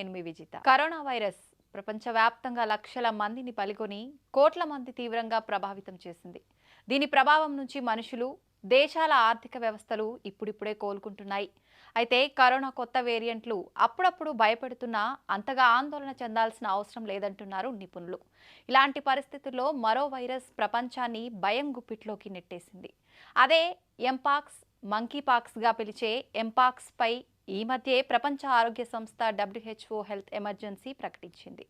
నేను మీ Vijitha. Corona virus ప్రపంచవ్యాప్తంగా లక్షల మందిని బలిగొని కోట్ల మంది తీవ్రంగా ప్రభావితం చేసింది. దీని ప్రభావం నుంచి మనుషులు, దేశాల ఆర్థిక వ్యవస్థలు ఇప్పుడిప్పుడే కోలుకుంటున్నాయి. అయితే కరోనా కొత్త వేరియంట్లు అప్పుడప్పుడు భయపెడుతున్నా అంతగా ఆందోళన చెందాల్సిన అవసరం లేదంటున్నారు నిపుణులు. ఇలాంటి పరిస్థితుల్లో మరో వైరస్ ప్రపంచాన్ని భయం గుప్పిట్లోకి నెట్టేసింది. అదే ఎంపాక్స్, మంకీపాక్స్గా పిలిచే ఎంపాక్స్ పై ఈ మధ్యే ప్రపంచ ఆరోగ్య సంస్థ WHO హెల్త్ ఎమర్జెన్సీ ప్రకటించింది.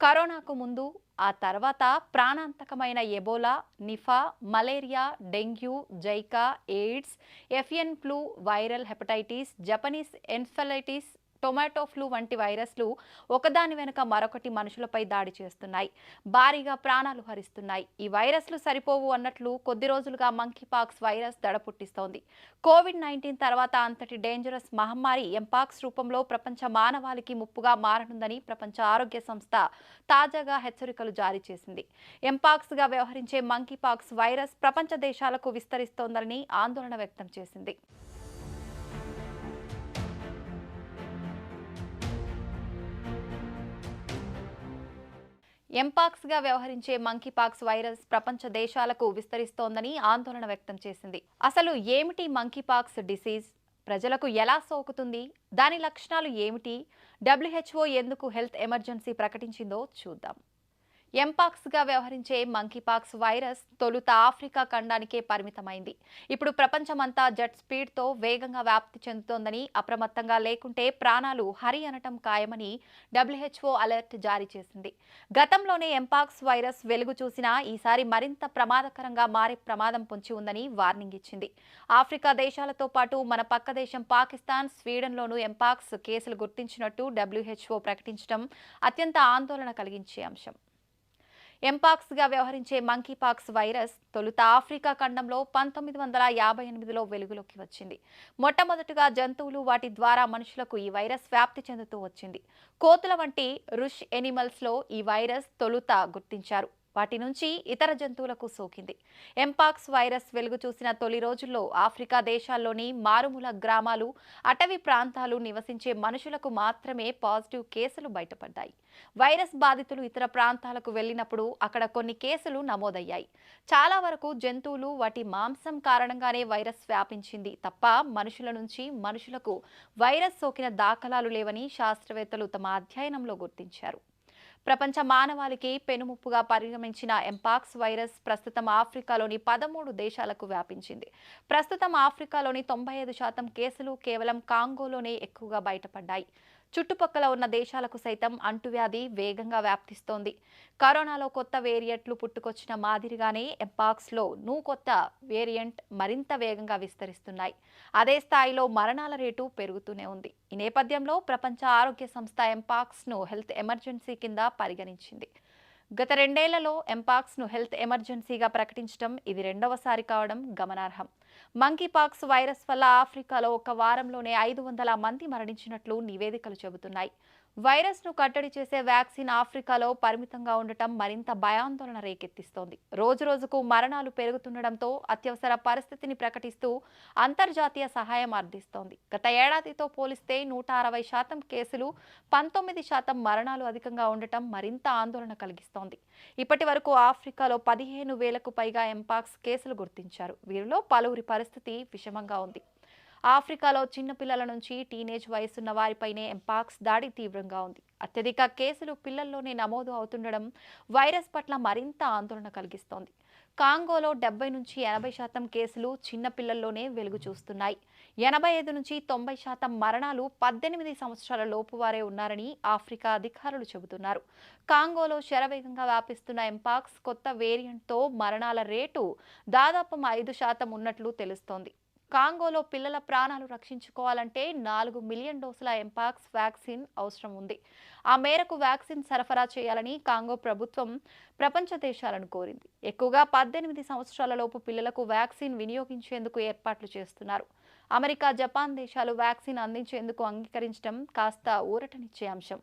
కరోనాకు ముందు, ఆ తర్వాత ప్రాణాంతకమైన Ebola, Nipah, malaria, dengue, Zika, AIDS, avian flu, viral hepatitis, Japanese encephalitis, tomato flu వంటి వైరస్లు ఒకదాని వెనుక మరొకటి మనుషులపై దాడి చేస్తున్నాయి, భారీగా ప్రాణాలు హరిస్తున్నాయి. ఈ వైరస్లు సరిపోవు అన్నట్లు కొద్ది రోజులుగా మంకీపాక్స్ వైరస్ దడ పుట్టిస్తోంది. కోవిడ్-19 తర్వాత అంతటి డేంజరస్ మహమ్మారి ఎంపాక్స్ రూపంలో ప్రపంచ మానవాళికి ముప్పుగా మారనుందని ప్రపంచ ఆరోగ్య సంస్థ తాజాగా హెచ్చరికలు జారీ చేసింది. ఎంపాక్స్గా వ్యవహరించే మంకీపాక్స్ వైరస్ ప్రపంచ దేశాలకు విస్తరిస్తోందని ఆందోళన వ్యక్తం చేసింది. ఎంపాక్స్గా వ్యవహరించే మంకీపాక్స్ వైరస్ ప్రపంచ దేశాలకు విస్తరిస్తోందని ఆందోళన వ్యక్తం చేసింది. అసలు ఏమిటి మంకీపాక్స్ డిసీజ్? ప్రజలకు ఎలా సోకుతుంది? దాని లక్షణాలు ఏమిటి? WHO ఎందుకు హెల్త్ ఎమర్జెన్సీ ప్రకటించిందో చూద్దాం. ఎంపాక్స్గా వ్యవహరించే మంకీపాక్స్ వైరస్ తొలుత ఆఫ్రికా ఖండానికే పరిమితమైంది. ఇప్పుడు ప్రపంచమంతా జెట్ స్పీడ్తో వేగంగా వ్యాప్తి చెందుతోందని, అప్రమత్తంగా లేకుంటే ప్రాణాలు హరి అనటం ఖాయమని WHO అలర్ట్ జారీ చేసింది. గతంలోనే ఎంపాక్స్ వైరస్ వెలుగు చూసినా ఈసారి మరింత ప్రమాదకరంగా మారే ప్రమాదం పొంచి ఉందని వార్నింగ్ ఇచ్చింది. ఆఫ్రికా దేశాలతో పాటు మన పక్క దేశం పాకిస్తాన్, స్వీడన్లోనూ ఎంపాక్స్ కేసులు గుర్తించినట్టు WHO ప్రకటించడం అత్యంత ఆందోళన కలిగించే అంశం. ఎంపాక్స్గా వ్యవహరించే మంకీపాక్స్ వైరస్ తొలుత ఆఫ్రికా ఖండంలో 1958లో వెలుగులోకి వచ్చింది. మొట్టమొదటిగా జంతువులు, వాటి ద్వారా మనుషులకు ఈ వైరస్ వ్యాప్తి చెందుతూ వచ్చింది. కోతుల వంటి రుష్ ఎనిమల్స్లో ఈ వైరస్ తొలుత గుర్తించారు. వాటి నుంచి ఇతర జంతువులకు సోకింది. ఎంపాక్స్ వైరస్ వెలుగు చూసిన తొలి రోజుల్లో ఆఫ్రికా దేశాల్లోని మారుమూల గ్రామాలు, అటవీ ప్రాంతాలు నివసించే మనుషులకు మాత్రమే పాజిటివ్ కేసులు బయటపడ్డాయి. వైరస్ బాధితులు ఇతర ప్రాంతాలకు వెళ్లినప్పుడు అక్కడ కొన్ని కేసులు నమోదయ్యాయి. చాలా వరకు జంతువులు, వాటి మాంసం కారణంగానే వైరస్ వ్యాపించింది తప్ప మనుషుల నుంచి మనుషులకు వైరస్ సోకిన దాఖలాలు లేవని శాస్త్రవేత్తలు తమ అధ్యయనంలో గుర్తించారు. ప్రపంచ మానవాళికి పెనుముప్పుగా పరిగణించిన ఎంపాక్స్ వైరస్ ప్రస్తుతం ఆఫ్రికాలోని 13 దేశాలకు వ్యాపించింది. ప్రస్తుతం ఆఫ్రికాలోని 95% కేసులు కేవలం కాంగోలోనే ఎక్కువగా బయటపడ్డాయి. చుట్టుపక్కల ఉన్న దేశాలకు సైతం అంటువ్యాధి వేగంగా వ్యాప్తిస్తోంది. కరోనాలో కొత్త వేరియంట్లు పుట్టుకొచ్చిన మాదిరిగానే ఎంపాక్స్లో కొత్త వేరియంట్ మరింత వేగంగా విస్తరిస్తున్నాయి. అదే స్థాయిలో మరణాల రేటు పెరుగుతూనే ఉంది. ఈ నేపథ్యంలో ప్రపంచ ఆరోగ్య సంస్థ ఎంపాక్స్ను హెల్త్ ఎమర్జెన్సీ కింద పరిగణించింది. గత 2 ఏళ్లలో ఎంపాక్స్ను హెల్త్ ఎమర్జెన్సీగా ప్రకటించడం ఇది రెండవసారి కావడం గమనార్హం. మంకీపాక్స్ వైరస్ వల్ల ఆఫ్రికాలో ఒక వారంలోనే 500 మంది మరణించినట్లు నివేదికలు చెబుతున్నాయి. వైరస్ను కట్టడి చేసే వ్యాక్సిన్ ఆఫ్రికాలో పరిమితంగా ఉండటం మరింత భయాందోళన రేకెత్తిస్తోంది. రోజురోజుకు మరణాలు పెరుగుతుండటంతో అత్యవసర పరిస్థితిని ప్రకటిస్తూ అంతర్జాతీయ సహాయం అర్థిస్తోంది. గత ఏడాదితో పోలిస్తే 160% కేసులు, 19% మరణాలు అధికంగా ఉండటం మరింత ఆందోళన కలిగిస్తోంది. ఇప్పటి వరకు ఆఫ్రికాలో 15,000కు పైగా ఎంపాక్స్ కేసులు గుర్తించారు. వీరిలో పలువురి పరిస్థితి విషమంగా ఉంది. ఆఫ్రికాలో చిన్నపిల్లల నుంచి టీనేజ్ వయసున్న వారిపైనే ఎంపాక్స్ దాడి తీవ్రంగా ఉంది. అత్యధిక కేసులు పిల్లల్లోనే నమోదు అవుతుండడం వైరస్ పట్ల మరింత ఆందోళన కలిగిస్తోంది. కాంగోలో 70 నుంచి 80% కేసులు చిన్న పిల్లల్లోనే వెలుగు చూస్తున్నాయి. 85 నుంచి 90% మరణాలు 18 సంవత్సరాల లోపు వారే ఉన్నారని ఆఫ్రికా అధికారులు చెబుతున్నారు. కాంగోలో శరవేగంగా వ్యాపిస్తున్న ఎంపాక్స్ కొత్త వేరియంట్తో మరణాల రేటు దాదాపు 5% ఉన్నట్లు తెలుస్తోంది. కాంగోలో పిల్లల ప్రాణాలు రక్షించుకోవాలంటే 4 మిలియన్ డోసుల ఎంపాక్స్ వ్యాక్సిన్ అవసరం ఉంది. ఆ మేరకు వ్యాక్సిన్ సరఫరా చేయాలని కాంగో ప్రభుత్వం ప్రపంచ దేశాలను కోరింది. ఎక్కువగా 18 సంవత్సరాల లోపు పిల్లలకు వ్యాక్సిన్ వినియోగించేందుకు ఏర్పాట్లు చేస్తున్నారు. అమెరికా, జపాన్ దేశాలు వ్యాక్సిన్ అందించేందుకు అంగీకరించడం కాస్త ఊరటనిచ్చే అంశం.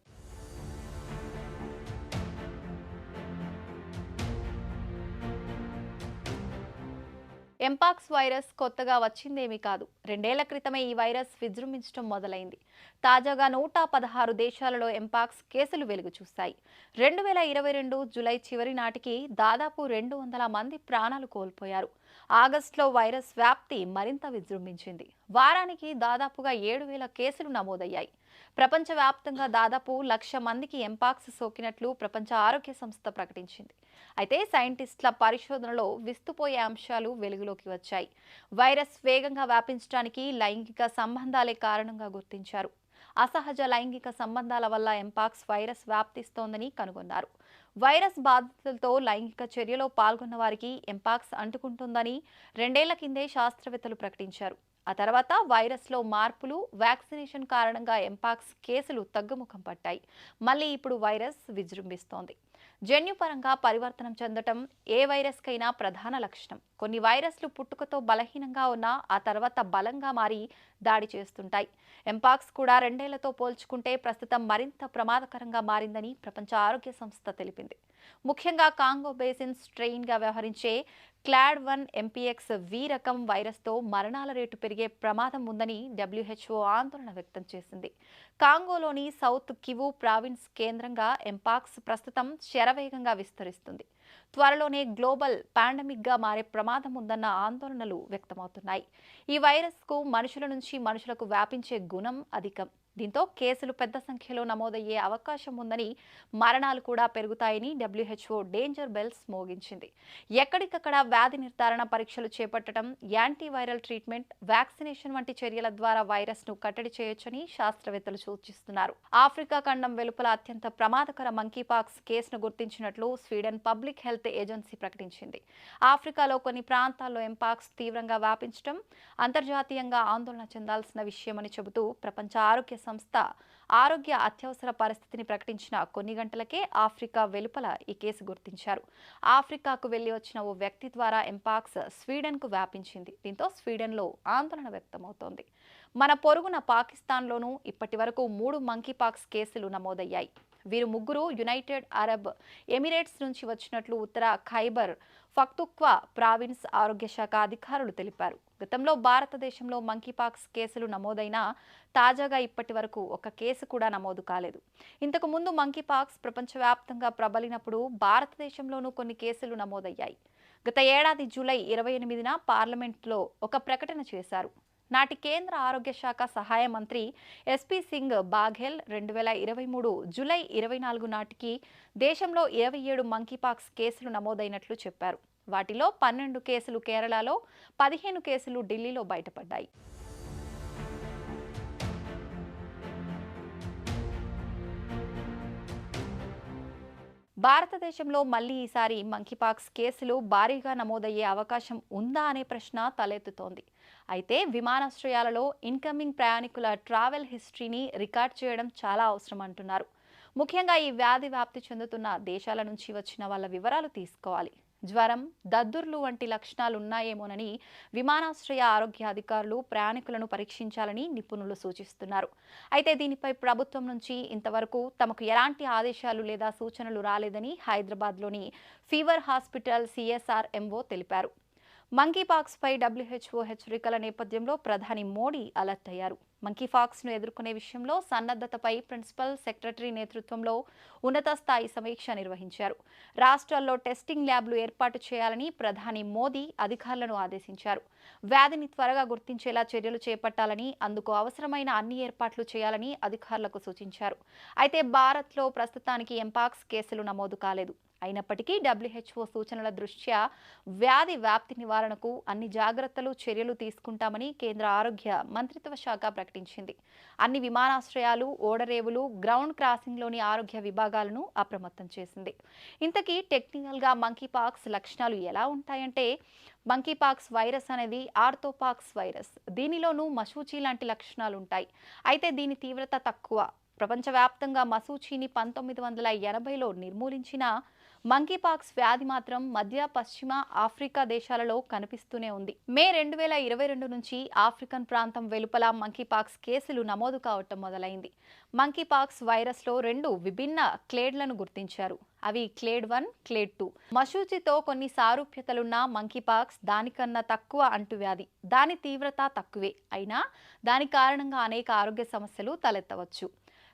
ఎంపాక్స్ వైరస్ కొత్తగా వచ్చిందేమీ కాదు. 2 ఏళ్ల క్రితమే ఈ వైరస్ విజృంభించడం మొదలైంది. తాజాగా 116 దేశాలలో ఎంపాక్స్ కేసులు వెలుగు చూశాయి. 2022 జూలై చివరి నాటికి దాదాపు 200 మంది ప్రాణాలు కోల్పోయారు. ఆగస్టులో వైరస్ వ్యాప్తి మరింత విజృంభించింది. వారానికి దాదాపుగా 7,000 కేసులు నమోదయ్యాయి. ప్రపంచవ్యాప్తంగా దాదాపు 1,00,000 మందికి ఎంపాక్స్ సోకినట్లు ప్రపంచ ఆరోగ్య సంస్థ ప్రకటించింది. అయితే సైంటిస్టుల పరిశోధనలో విస్తుపోయే అంశాలు వెలుగులోకి వచ్చాయి. వైరస్ వేగంగా వ్యాపించడానికి లైంగిక సంబంధాలే కారణంగా గుర్తించారు. అసహజ లైంగిక సంబంధాల వల్ల ఎంపాక్స్ వైరస్ వ్యాప్తిస్తోందని కనుగొన్నారు. వైరస్ బాధితులతో లైంగిక చర్యలో పాల్గొన్న వారికి ఎంపాక్స్ అంటుకుంటుందని 2 ఏళ్ల కిందే శాస్త్రవేత్తలు ప్రకటించారు. ఆ తర్వాత వైరస్లో మార్పులు, వ్యాక్సినేషన్ కారణంగా ఎంపాక్స్ కేసులు తగ్గుముఖం పట్టాయి. మళ్ళీ ఇప్పుడు వైరస్ విజృంభిస్తోంది. జన్యుపరంగా పరివర్తనం చెందటం ఏ వైరస్కైనా ప్రధాన లక్షణం. కొన్ని వైరస్లు పుట్టుకతో బలహీనంగా ఉన్నా ఆ తర్వాత బలంగా మారి దాడి చేస్తుంటాయి. ఎంపాక్స్ కూడా 2 ఏళ్లతో పోల్చుకుంటే ప్రస్తుతం మరింత ప్రమాదకరంగా మారిందని ప్రపంచ ఆరోగ్య సంస్థ తెలిపింది. ముఖ్యంగా కాంగో బేసిన్ స్ట్రెయిన్గా వ్యవహరించే క్లాడ్ 1 ఎంపీఎక్స్ వి రకం వైరస్తో మరణాల రేటు పెరిగే ప్రమాదం ఉందని WHO ఆందోళన వ్యక్తం చేసింది. కాంగోలోని సౌత్ కివు ప్రావిన్స్ కేంద్రంగా ఎంపాక్స్ ప్రస్తుతం శరవేగంగా విస్తరిస్తుంది. త్వరలోనే గ్లోబల్ పాండమిక్గా మారే ప్రమాదం ఉందన్న ఆందోళనలు వ్యక్తమవుతున్నాయి. ఈ వైరస్కు మనుషుల నుంచి మనుషులకు వ్యాపించే గుణం అధికం. దీంతో కేసులు పెద్ద సంఖ్యలో నమోదయ్యే అవకాశం ఉందని, మరణాలు కూడా పెరుగుతాయని WHO డేంజర్ బెల్స్ మోగించింది. ఎక్కడికక్కడ వ్యాధి నిర్ధారణ పరీక్షలు చేపట్టడం, యాంటీవైరల్ ట్రీట్మెంట్, వ్యాక్సినేషన్ వంటి చర్యల ద్వారా వైరస్ను కట్టడి చేయొచ్చని శాస్త్రవేత్తలు సూచిస్తున్నారు. ఆఫ్రికా ఖండం వెలుపల అత్యంత ప్రమాదకర మంకీపాక్స్ కేసును గుర్తించినట్లు స్వీడన్ పబ్లిక్ హెల్త్ ఏజెన్సీ ప్రకటించింది. ఆఫ్రికాలో కొన్ని ప్రాంతాల్లో ఎంపాక్స్ తీవ్రంగా వ్యాపించడం అంతర్జాతీయంగా ఆందోళన చెందాల్సిన విషయమని చెబుతూ ప్రపంచ ఆరోగ్య సంస్థ ఆరోగ్య అత్యవసర పరిస్థితిని ప్రకటించిన కొన్ని గంటలకే ఆఫ్రికా వెలుపల ఈ కేసు గుర్తించారు. ఆఫ్రికాకు వెళ్లి వచ్చిన ఓ వ్యక్తి ద్వారా ఎంపాక్స్ స్వీడన్కు వ్యాపించింది. దీంతో స్వీడన్లో ఆందోళన వ్యక్తమవుతోంది. మన పొరుగున పాకిస్తాన్లోనూ ఇప్పటి వరకు 3 మంకీపాక్స్ కేసులు నమోదయ్యాయి. వీరు ముగ్గురు యునైటెడ్ అరబ్ ఎమిరేట్స్ నుంచి వచ్చినట్లు ఉత్తర ఖైబర్ పఖ్తూన్ఖ్వా ప్రావిన్స్ ఆరోగ్య శాఖ అధికారులు తెలిపారు. గతంలో భారతదేశంలో మంకీపాక్స్ కేసులు నమోదైనా తాజాగా ఇప్పటి వరకు ఒక కేసు కూడా నమోదు కాలేదు. ఇంతకు ముందు మంకీపాక్స్ ప్రపంచవ్యాప్తంగా ప్రబలినప్పుడు భారతదేశంలోనూ కొన్ని కేసులు నమోదయ్యాయి. గత ఏడాది జూలై 28న పార్లమెంట్లో ఒక ప్రకటన చేశారు. నాటి కేంద్ర ఆరోగ్య శాఖ సహాయ మంత్రి ఎస్పీ సింగ్ బాఘెల్ 2023 జూలై 24 నాటికి దేశంలో 27 మంకీపాక్స్ కేసులు నమోదైనట్లు చెప్పారు. వాటిలో 12 కేసులు కేరళలో, 15 కేసులు ఢిల్లీలో బయటపడ్డాయి. భారతదేశంలో మళ్లీ ఈసారి మంకీపాక్స్ కేసులు భారీగా నమోదయ్యే అవకాశం ఉందా అనే ప్రశ్న తలెత్తుతోంది. అయితే విమానాశ్రయాలలో ఇన్కమింగ్ ప్రయాణికుల ట్రావెల్ హిస్టరీని రికార్డ్ చేయడం చాలా అవసరం అంటున్నారు. ముఖ్యంగా ఈ వ్యాధి వ్యాప్తి చెందుతున్న దేశాల నుంచి వచ్చిన వాళ్ళ వివరాలు తీసుకోవాలి. జ్వరం, దద్దుర్లు వంటి లక్షణాలు ఉన్నాయేమోనని విమానాశ్రయ ఆరోగ్య అధికారులు ప్రయాణికులను పరీక్షించాలని నిపుణులు సూచిస్తున్నారు. అయితే దీనిపై ప్రభుత్వం నుంచి ఇంతవరకు తమకు ఎలాంటి ఆదేశాలు లేదా సూచనలు రాలేదని హైదరాబాద్లోని ఫీవర్ హాస్పిటల్ CSRMO తెలిపారు. మంకీపాక్స్ పై WHO హెచ్చరికల నేపథ్యంలో ప్రధాని మోడీ అలర్ట్ అయ్యారు. మంకీపాక్స్ను ఎదుర్కొనే విషయంలో సన్నద్ధతపై ప్రిన్సిపల్ సెక్రటరీ నేతృత్వంలో ఉన్నత స్థాయి సమీక్ష నిర్వహించారు. రాష్ట్రాల్లో టెస్టింగ్ ల్యాబ్లు ఏర్పాటు చేయాలని ప్రధాని మోదీ అధికారులను ఆదేశించారు. వ్యాధిని త్వరగా గుర్తించేలా చర్యలు చేపట్టాలని, అందుకు అవసరమైన అన్ని ఏర్పాట్లు చేయాలని అధికారులకు సూచించారు. అయితే భారత్లో ప్రస్తుతానికి ఎంపాక్స్ కేసులు నమోదు కాలేదు. అయినప్పటికీ WHO సూచనల దృష్ట్యా వ్యాధి వ్యాప్తి నివారణకు అన్ని జాగ్రత్తలు, చర్యలు తీసుకుంటామని కేంద్ర ఆరోగ్య మంత్రిత్వ శాఖ ప్రకటించింది. అన్ని విమానాశ్రయాలు, ఓడరేవులు, గ్రౌండ్ క్రాసింగ్లోని ఆరోగ్య విభాగాలను అప్రమత్తం చేసింది. ఇంతకీ టెక్నికల్గా మంకీపాక్స్ లక్షణాలు ఎలా ఉంటాయంటే, మంకీపాక్స్ వైరస్ అనేది ఆర్థోపాక్స్ వైరస్. దీనిలోనూ మశూచి లాంటి లక్షణాలు ఉంటాయి. అయితే దీని తీవ్రత తక్కువ. ప్రపంచవ్యాప్తంగా మశూచిని 1980లో నిర్మూలించిన మంకీపాక్స్ వ్యాధి మాత్రం మధ్య, పశ్చిమ ఆఫ్రికా దేశాలలో కనిపిస్తూనే ఉంది. మే 2022 నుంచి ఆఫ్రికన్ ప్రాంతం వెలుపల మంకీపాక్స్ కేసులు నమోదు కావటం మొదలైంది. మంకీపాక్స్ వైరస్లో 2 విభిన్న క్లేడ్లను గుర్తించారు. అవి క్లేడ్ 1, క్లేడ్ 2. మశూచితో కొన్ని సారూప్యతలున్న మంకీపాక్స్ దానికన్నా తక్కువ అంటువ్యాధి. దాని తీవ్రత తక్కువే అయినా దాని కారణంగా అనేక ఆరోగ్య సమస్యలు తలెత్తవచ్చు.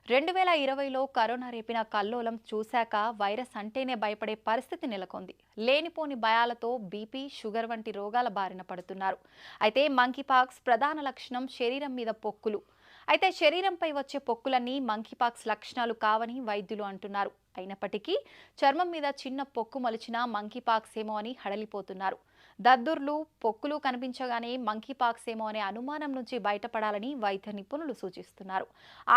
2020లో కరోనా రేపిన కల్లోలం చూశాక వైరస్ అంటేనే భయపడే పరిస్థితి నెలకొంది. లేనిపోని భయాలతో బీపీ, షుగర్ వంటి రోగాల బారిన పడుతున్నారు. అయితే మంకీపాక్స్ ప్రధాన లక్షణం శరీరం మీద పొక్కులు. అయితే శరీరంపై వచ్చే పొక్కులన్నీ మంకీపాక్స్ లక్షణాలు కావని వైద్యులు అంటున్నారు. అయినప్పటికీ చర్మం మీద చిన్న పొక్కు మలిచిన మంకీపాక్స్ ఏమో అని హడలిపోతున్నారు. దద్దుర్లు, పొక్కులు కనిపించగానే మంకీపాక్స్ ఏమో అనే అనుమానం నుంచి బయటపడాలని వైద్య నిపుణులు సూచిస్తున్నారు.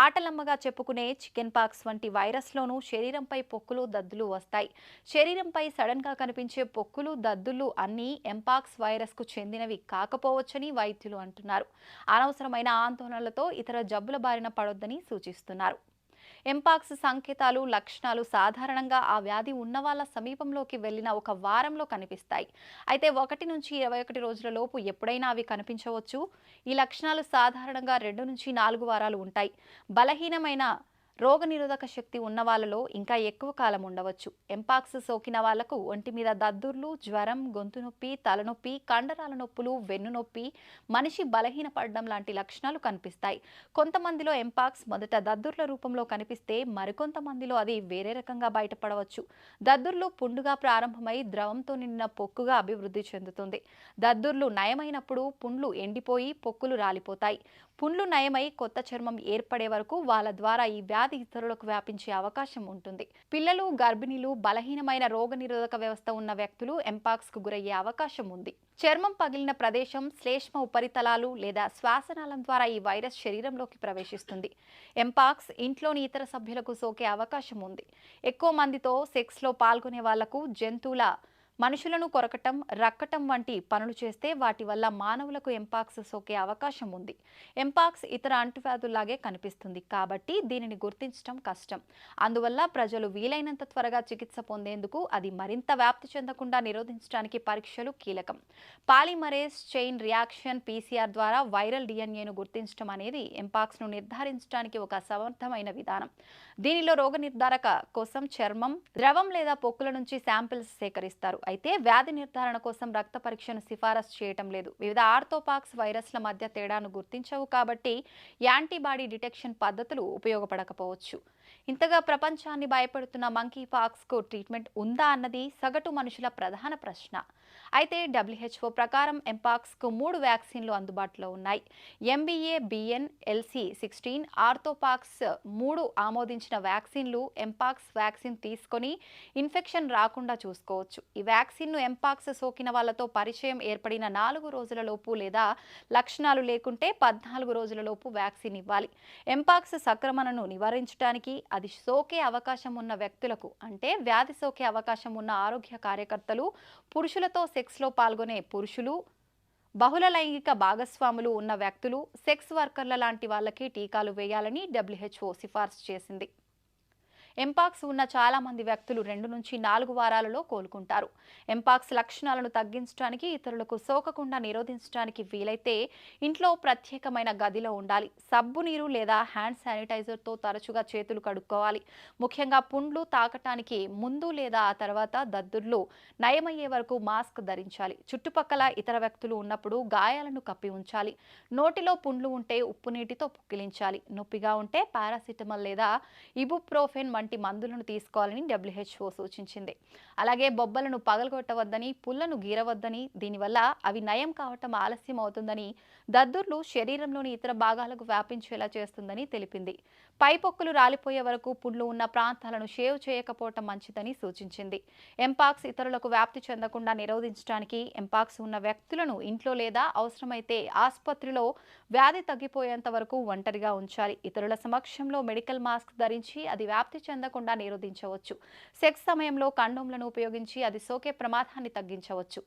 ఆటలమ్మగా చెప్పుకునే చికెన్ పాక్స్ వంటి వైరస్లోనూ శరీరంపై పొక్కులు, దద్దులు వస్తాయి. శరీరంపై సడన్ గా కనిపించే పొక్కులు, దద్దులు అన్నీ ఎంపాక్స్ వైరస్ కు చెందినవి కాకపోవచ్చని వైద్యులు అంటున్నారు. అనవసరమైన ఆందోళనలతో ఇతర జబ్బుల బారిన పడొద్దని సూచిస్తున్నారు. ఎంపాక్స్ సంకేతాలు, లక్షణాలు సాధారణంగా ఆ వ్యాధి ఉన్నవాళ్ల సమీపంలోకి వెళ్లిన ఒక వారంలో కనిపిస్తాయి. అయితే 1 నుంచి 21 రోజుల లోపు ఎప్పుడైనా అవి కనిపించవచ్చు. ఈ లక్షణాలు సాధారణంగా 2 నుంచి 4 వారాలు ఉంటాయి. బలహీనమైన రోగనిరోధక శక్తి ఉన్న వాళ్ళలో ఇంకా ఎక్కువ కాలం ఉండవచ్చు. ఎంపాక్స్ సోకిన వాళ్లకు ఒంటి మీద దద్దుర్లు, జ్వరం, గొంతు నొప్పి, తలనొప్పి, కండరాల నొప్పులు, వెన్ను నొప్పి, మనిషి బలహీనపడడం లాంటి లక్షణాలు కనిపిస్తాయి. కొంతమందిలో ఎంపాక్స్ మొదట దద్దుర్ల రూపంలో కనిపిస్తే మరికొంతమందిలో అది వేరే రకంగా బయటపడవచ్చు. దద్దుర్లు పుండుగా ప్రారంభమై ద్రవంతో నిండిన పొక్కుగా అభివృద్ధి చెందుతుంది. దద్దుర్లు నయమైనప్పుడు పుండ్లు ఎండిపోయి పొక్కులు రాలిపోతాయి. పుండ్లు నయమై కొత్త చర్మం ఏర్పడే వరకు వాళ్ళ ద్వారా ఈ వ్యాధి ఇతరులకు వ్యాపించే అవకాశం ఉంటుంది. పిల్లలు, గర్భిణీలు, బలహీనమైన రోగనిరోధక వ్యవస్థ ఉన్న వ్యక్తులు ఎంపాక్స్ కు గురయ్యే అవకాశం ఉంది. చర్మం పగిలిన ప్రదేశం, శ్లేష్మ ఉపరితలాలు లేదా శ్వాసనాళం ద్వారా ఈ వైరస్ శరీరంలోకి ప్రవేశిస్తుంది. ఎంపాక్స్ ఇంట్లోని ఇతర సభ్యులకు సోకే అవకాశం ఉంది. ఎక్కువ మందితో సెక్స్లో పాల్గొనే వాళ్లకు జంతువుల మనుషులను కొరకటం, రక్కటం వంటి పనులు చేస్తే వాటి వల్ల మానవులకు ఎంపాక్స్ సోకే అవకాశం ఉంది. ఎంపాక్స్ ఇతర అంటువ్యాధుల్లాగే కనిపిస్తుంది కాబట్టి దీనిని గుర్తించడం కష్టం. అందువల్ల ప్రజలు వీలైనంత త్వరగా చికిత్స పొందేందుకు, అది మరింత వ్యాప్తి చెందకుండా నిరోధించడానికి పరీక్షలు కీలకం. పాలిమరేస్ చైన్ రియాక్షన్ (PCR) ద్వారా వైరల్ డిఎన్ఏను గుర్తించడం అనేది ఎంపాక్స్ ను నిర్ధారించడానికి ఒక సమర్థమైన విధానం. దీనిలో రోగ నిర్ధారక కోసం చర్మం, ద్రవం లేదా పొక్కుల నుంచి శాంపిల్స్ సేకరిస్తారు. అయితే వ్యాధి నిర్ధారణ కోసం రక్త పరీక్షను సిఫారసు చేయటం లేదు. వివిధ ఆర్థోపాక్స్ వైరస్ల మధ్య తేడాను గుర్తించవు కాబట్టి యాంటీబాడీ డిటెక్షన్ పద్ధతులు ఉపయోగపడకపోవచ్చు. ఇంతగా ప్రపంచాన్ని భయపెడుతున్న మంకీపాక్స్ కు ట్రీట్మెంట్ ఉందా అన్నది సగటు మనుషుల ప్రధాన ప్రశ్న. అయితే WHO ప్రకారం ఎంపాక్స్ కు 3 వ్యాక్సిన్లు అందుబాటులో ఉన్నాయి. MBA-BN LC16 ఆర్థోపాక్స్ 3 ఆమోదించిన వ్యాక్సిన్లు. ఎంపాక్స్ వ్యాక్సిన్ తీసుకొని ఇన్ఫెక్షన్ రాకుండా చూసుకోవచ్చు. ఈ వ్యాక్సిన్ను ఎంపాక్స్ సోకిన వాళ్లతో పరిచయం ఏర్పడిన 4 రోజులలోపు లేదా లక్షణాలు లేకుంటే 14 రోజులలోపు వ్యాక్సిన్ ఇవ్వాలి. ఎంపాక్స్ సంక్రమణను నివారించడానికి, అది సోకే అవకాశం ఉన్న వ్యక్తులకు, అంటే వ్యాధి సోకే అవకాశం ఉన్న ఆరోగ్య కార్యకర్తలు, పురుషులతో సెక్స్లో పాల్గొనే పురుషులు, బహుళ లైంగిక భాగస్వాములు ఉన్న వ్యక్తులు, సెక్స్ వర్కర్ల లాంటి వాళ్ళకి టీకాలు వేయాలని WHO సిఫార్సు చేసింది. ఎంపాక్స్ ఉన్న చాలా మంది వ్యక్తులు 2 నుంచి 4 వారాలలో కోలుకుంటారు. ఎంపాక్స్ లక్షణాలను తగ్గించడానికి, ఇతరులకు సోకకుండా నిరోధించడానికి వీలైతే ఇంట్లో ప్రత్యేకమైన గదిలో ఉండాలి. సబ్బు నీరు లేదా హ్యాండ్ శానిటైజర్తో తరచుగా చేతులు కడుక్కోవాలి. ముఖ్యంగా పుండ్లు తాకటానికి ముందు లేదా ఆ తర్వాత దద్దుర్లు నయమయ్యే వరకు మాస్క్ ధరించాలి. చుట్టుపక్కల ఇతర వ్యక్తులు ఉన్నప్పుడు గాయాలను కప్పి ఉంచాలి. నోటిలో పుండ్లు ఉంటే ఉప్పు నీటితో పుక్కిలించాలి. నొప్పిగా ఉంటే పారాసిటమాల్ లేదా ఇబుప్రోఫెన్ వంటి మందులను తీసుకోవాలని WHO సూచించింది. అలాగే బొబ్బలను పగలగొట్టవద్దని, పుల్లను గీరవద్దని, దీనివల్ల అవి నయం కావటం ఆలస్యం అవుతుందని, దద్దుర్లు శరీరంలోని ఇతర భాగాలకు వ్యాపించేలా చేస్తుందని తెలిపింది. పైపొక్కులు రాలిపోయే వరకు పుండ్లు ఉన్న ప్రాంతాలను షేవ్ చేయకపోవటం మంచిదని సూచించింది. ఎంపాక్స్ ఇతరులకు వ్యాప్తి చెందకుండా నిరోధించడానికి ఎంపాక్స్ ఉన్న వ్యక్తులను ఇంట్లో లేదా అవసరమైతే ఆసుపత్రిలో వ్యాధి తగ్గిపోయేంత వరకు ఒంటరిగా ఉంచాలి. ఇతరుల సమక్షంలో మెడికల్ మాస్క్ ధరించి అది వ్యాప్తి చెందకుండా నిరోధించవచ్చు. సెక్స్ సమయంలో కండోమ్లను ఉపయోగించి అది సోకే ప్రమాదాన్ని తగ్గించవచ్చు.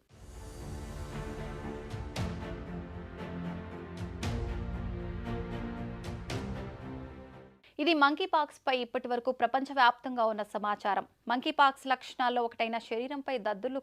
ఇది మంకీపాక్స్ పై ఇప్పటివరకు ప్రపంచవ్యాప్తంగా ఉన్న సమాచారం. మంకీపాక్స్ లక్షణాల్లో ఒకటైన శరీరంపై దద్దుర్లు